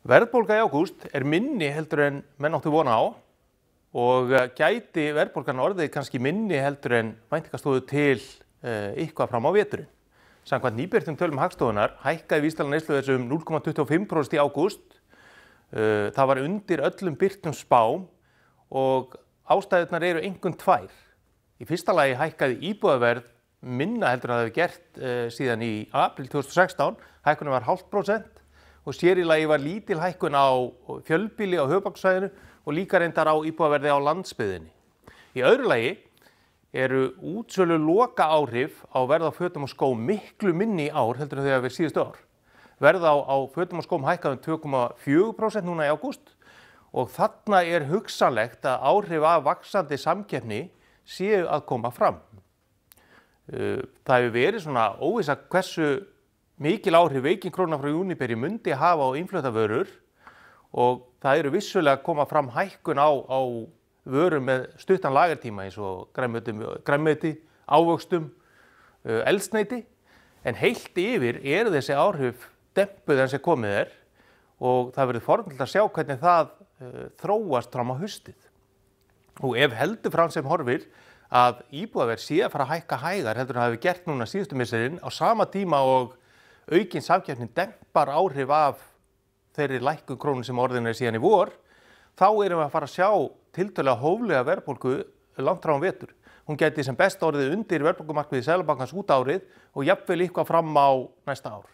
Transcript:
Verðbólga í ágúst minni heldur en menn áttu von á og gæti verðbólgan orðið kannski minni heldur en væntingastóðu til eitthvað fram á veturinn. Samkvæmt nýbirtum tölum Hagstofunnar hækkaði vísitala neysluverðs 0,25% í ágúst. Það var undir öllum birtum spám og ástæðurnar eru einkum tvær. Í fyrsta lagi hækkaði íbúðaverð minna heldur en það hefur gert síðan í apríl 2016. Hækkunin var 0,5% og sér í lagi var lítil hækkun á fjölbýli á höfuðborgarsvæðinu og líka reyndar á íbúðaverði á landsbyggðinni. Í öðru lagi eru útsölu loka áhrif á verð á fötum og skóm miklu minni í ár heldur en þau hafa verið síðustu ár. Verð á fötum og skóm hækkaði 2,4% núna í ágúst og þarna hugsanlegt að áhrif af vaxandi samkeppni séu að koma fram. Það hefur verið svona óvissa hversu mikil áhrif veiking krónunnar frá Uniper myndi hafa á innflutta vörur og það eru vissulega að koma fram hækkun á vörum með stuttan lagertíma eins og grænmeti, ávöxtum, eldsneyti, en heilt yfir eru þessi áhrif dempuð en sem komið og það verður forvitnilegt að sjá hvernig það þróast fram á haustið. Og ef heldur fram sem horfir að íbúðaverð sé að fara að hækka hægar heldur en það hefur gert núna síðustu misserin á sama tíma og aukin samkeppni dempar áhrif af þeirri lækkun krónu sem orðin síðan í vor, þá erum við að fara að sjá tiltölulega hóflega verðbólgu langt fram á vetur. Hún gæti sem best orðið undir verðbólgumarkmiði Seðlabankans út árið og jafnvel eitthvað fram á næsta ár.